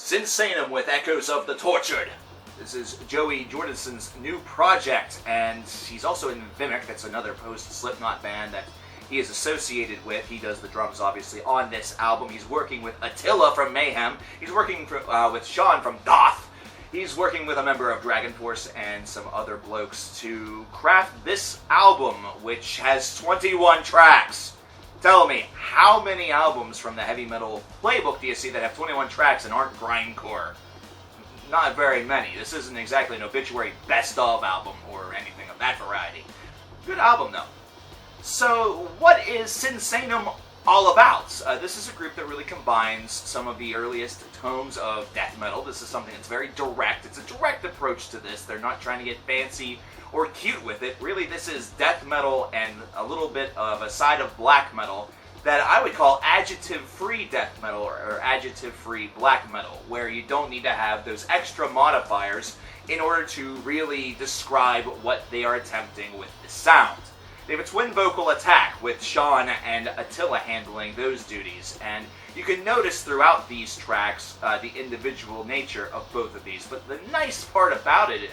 Sinsaenum with Echoes of the Tortured. This is Joey Jordison's new project, and he's also in Vimic. That's another post-Slipknot band that he is associated with. He does the drums, obviously, on this album. He's working with Attila from Mayhem. He's working with Sean from Daath. He's working with a member of Dragonforce and some other blokes to craft this album, which has 21 tracks. Tell me, how many albums from the heavy metal playbook do you see that have 21 tracks and aren't grindcore? Not very many. This isn't exactly an obituary best of album or anything of that variety. Good album, though. So, what is Sinsaenum all about? This is a group that really combines some of the earliest tomes of death metal. This is something that's very direct. It's a direct approach to this. They're not trying to get fancy or cute with it. Really, this is death metal and a little bit of a side of black metal that I would call adjective-free death metal or adjective-free black metal, where you don't need to have those extra modifiers in order to really describe what they are attempting with the sound. They have a twin vocal attack with Sean and Attila handling those duties, and you can notice throughout these tracks the individual nature of both of these. But the nice part about it,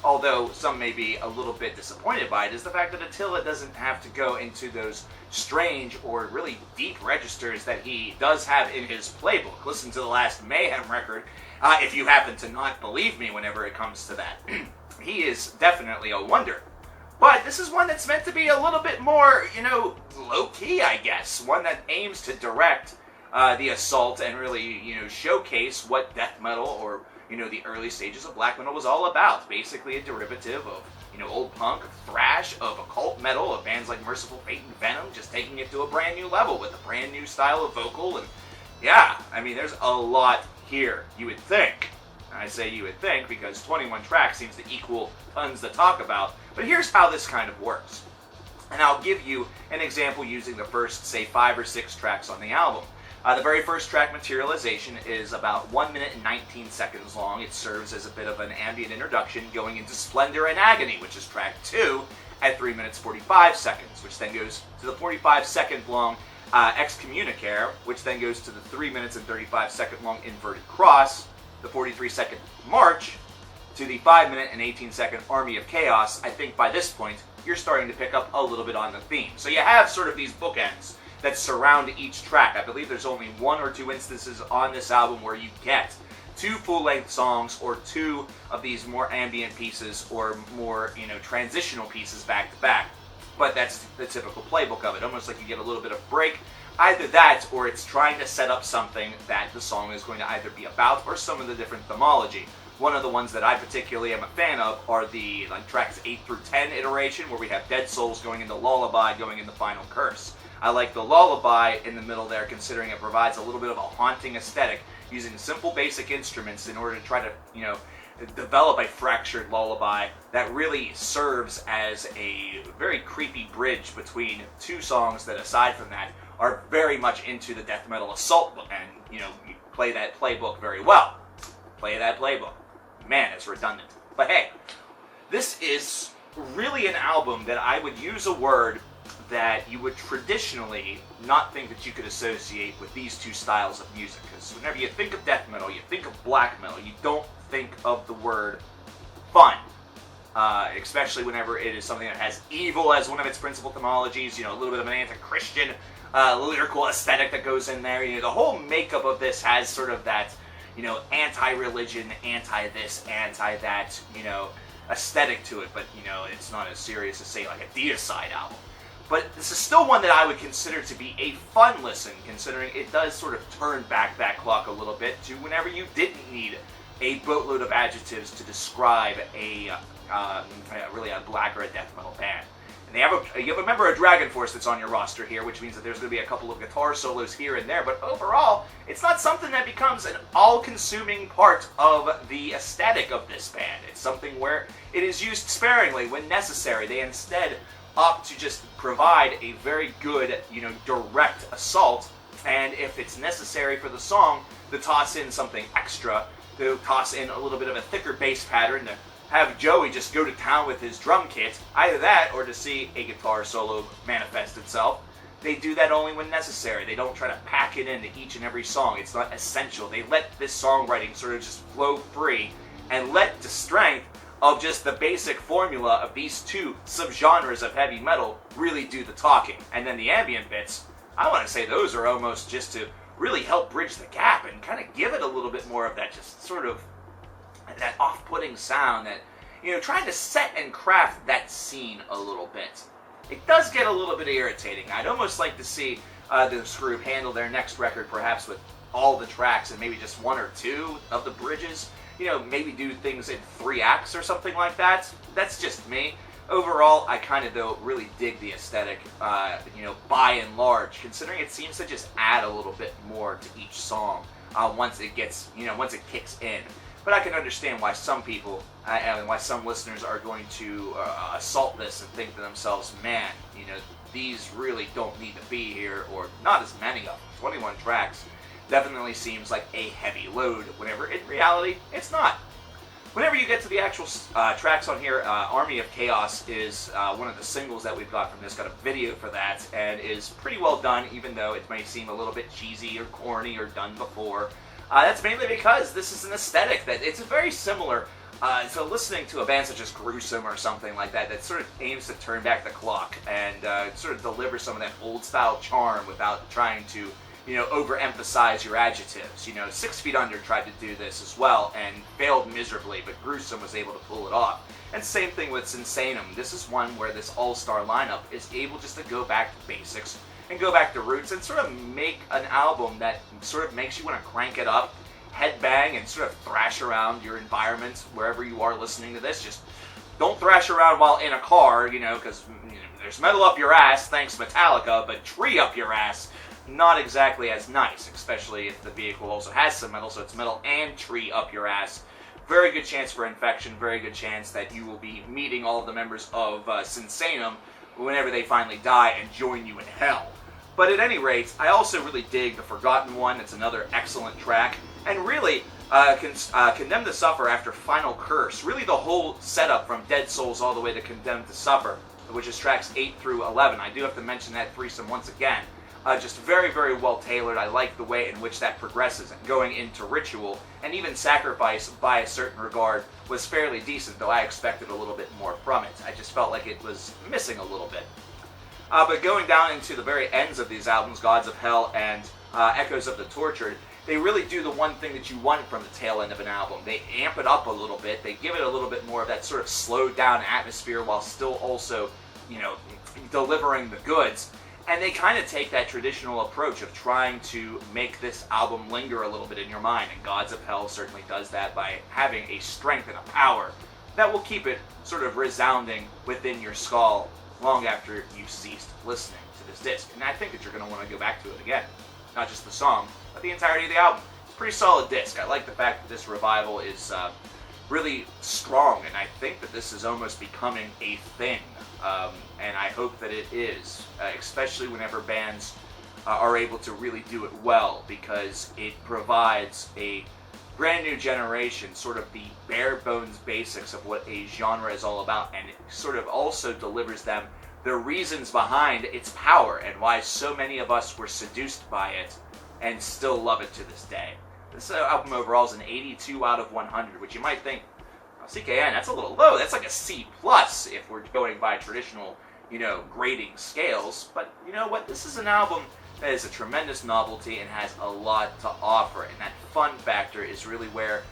although some may be a little bit disappointed by it, is the fact that Attila doesn't have to go into those strange or really deep registers that he does have in his playbook. Listen to the last Mayhem record, if you happen to not believe me whenever it comes to that. He is definitely a wonder. But this is one that's meant to be a little bit more, low-key, I guess. One that aims to direct the assault and really, showcase what death metal or, the early stages of black metal was all about. Basically a derivative of, old punk, of thrash, of occult metal, of bands like Merciful Fate and Venom, just taking it to a brand new level with a brand new style of vocal. And yeah, there's a lot here, you would think. I say you would think because 21 tracks seems to equal tons to talk about. But here's how this kind of works. And I'll give you an example using the first, say, 5 or 6 tracks on the album. The very first track, Materialization, is about 1 minute and 19 seconds long. It serves as a bit of an ambient introduction going into Splendor and Agony, which is track 2, at 3 minutes 45 seconds, which then goes to the 45-second long Excommunicare, which then goes to the 3 minutes and 35-second long Inverted Cross, the 43-second March, to the 5 minute and 18-second Army of Chaos. I think by this point, you're starting to pick up a little bit on the theme. So you have sort of these bookends that surround each track. I believe there's only 1 or 2 instances on this album where you get 2 full-length songs or 2 of these more ambient pieces or more, transitional pieces back to back. But that's the typical playbook of it, almost like you get a little bit of break. Either that, or it's trying to set up something that the song is going to either be about, or some of the different themology. One of the ones that I particularly am a fan of are the tracks 8 through 10 iteration, where we have Dead Souls going into Lullaby, going into Final Curse. I like the Lullaby in the middle there, considering it provides a little bit of a haunting aesthetic, using simple basic instruments in order to try to, develop a fractured lullaby that really serves as a very creepy bridge between 2 songs that, aside from that, are very much into the death metal assault book, and, you play that playbook very well. Play that playbook. Man, it's redundant. But hey, this is really an album that I would use a word that you would traditionally not think that you could associate with these 2 styles of music. Because whenever you think of death metal, you think of black metal, you don't think of the word fun. Especially whenever it is something that has evil as one of its principal themologies, a little bit of an anti-Christian lyrical aesthetic that goes in there. The whole makeup of this has sort of that, anti-religion, anti-this, anti-that, aesthetic to it. But, it's not as serious as, say, like a Deicide album. But this is still one that I would consider to be a fun listen, considering it does sort of turn back that clock a little bit to whenever you didn't need a boatload of adjectives to describe really a black or a death metal band. And you have a member of Dragonforce that's on your roster here, which means that there's going to be a couple of guitar solos here and there, but overall, it's not something that becomes an all-consuming part of the aesthetic of this band. It's something where it is used sparingly when necessary. They instead opt to just provide a very good, direct assault, and if it's necessary for the song, to toss in something extra, to toss in a little bit of a thicker bass pattern, to have Joey just go to town with his drum kit. Either that, or to see a guitar solo manifest itself. They do that only when necessary. They don't try to pack it into each and every song. It's not essential. They let this songwriting sort of just flow free and let the strength of just the basic formula of these two subgenres of heavy metal really do the talking. And then the ambient bits, I want to say those are almost just to really help bridge the gap and kind of give it a little bit more of that just sort of that off-putting sound that, you know, trying to set and craft that scene a little bit. It does get a little bit irritating. I'd almost like to see this group handle their next record perhaps with all the tracks and maybe just one or two of the bridges. You know, maybe do things in 3 acts or something like that. That's just me. Overall, I kind of, though, really dig the aesthetic, you know, by and large, considering it seems to just add a little bit more to each song once it gets, you know, once it kicks in. But I can understand why some people and why some listeners are going to assault this and think to themselves, man, you know, these really don't need to be here, or not as many of them. 21 tracks definitely seems like a heavy load, whenever in reality, it's not. Whenever you get to the actual tracks on here, Army of Chaos is one of the singles that we've got from this. Got a video for that, and is pretty well done, even though it may seem a little bit cheesy or corny or done before. That's mainly because this is an aesthetic that it's very similar. So listening to a band such as Gruesome or something like that, that sort of aims to turn back the clock and sort of deliver some of that old-style charm without trying to, you know, overemphasize your adjectives. You know, 6 Feet Under tried to do this as well and failed miserably, but Gruesome was able to pull it off. And same thing with Sinsaenum. This is one where this all-star lineup is able just to go back to basics and go back to roots and sort of make an album that sort of makes you want to crank it up, headbang, and sort of thrash around your environment wherever you are listening to this. Just don't thrash around while in a car, you know, because you know, there's metal up your ass, thanks Metallica, but tree up your ass, not exactly as nice, especially if the vehicle also has some metal, so it's metal and tree up your ass. Very good chance for infection, very good chance that you will be meeting all of the members of Sinsaenum whenever they finally die and join you in hell. But at any rate, I also really dig The Forgotten One. It's another excellent track. And really, Condemned to Suffer after Final Curse. Really the whole setup from Dead Souls all the way to Condemned to Suffer, which is tracks 8 through 11. I do have to mention that threesome once again. Just very, very well tailored. I like the way in which that progresses. Going into Ritual, and even Sacrifice, by a certain regard, was fairly decent, though I expected a little bit more from it. I just felt like it was missing a little bit. But going down into the very ends of these albums, Gods of Hell and Echoes of the Tortured, they really do the one thing that you want from the tail end of an album. They amp it up a little bit. They give it a little bit more of that sort of slowed down atmosphere while still also, you know, delivering the goods. And they kind of take that traditional approach of trying to make this album linger a little bit in your mind. And Gods of Hell certainly does that by having a strength and a power that will keep it sort of resounding within your skull long after you've ceased listening to this disc. And I think that you're going to want to go back to it again. Not just the song, but the entirety of the album. It's a pretty solid disc. I like the fact that this revival is really strong, and I think that this is almost becoming a thing. And I hope that it is, especially whenever bands are able to really do it well, because it provides a brand new generation, sort of the bare bones basics of what a genre is all about, and it sort of also delivers them the reasons behind its power and why so many of us were seduced by it and still love it to this day. This album overall is an 82 out of 100, which you might think, oh, CKN, that's a little low. That's like a C+ if we're going by traditional, you know, grading scales. But you know what? This is an album that is a tremendous novelty and has a lot to offer. And that fun factor is really where,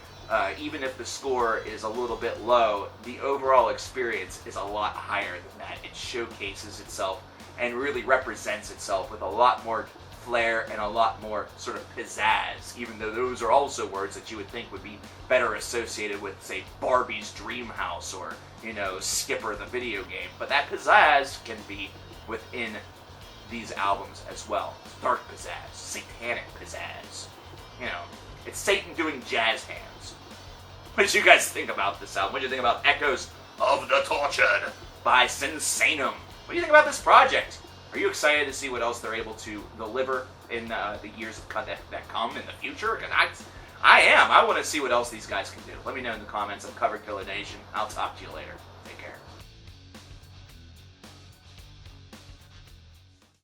even if the score is a little bit low, the overall experience is a lot higher than that. It showcases itself and really represents itself with a lot more flair and a lot more sort of pizzazz, even though those are also words that you would think would be better associated with, say, Barbie's Dream House or, you know, Skipper the video game. But that pizzazz can be within these albums as well. Dark pizzazz, satanic pizzazz. You know, it's Satan doing jazz hands. What did you guys think about this album? What did you think about Echoes of the Tortured by Sinsaenum? What do you think about this project? Are you excited to see what else they're able to deliver in the years that come in the future? Because I am. I want to see what else these guys can do. Let me know in the comments. I'm Coverkillernation. I'll talk to you later.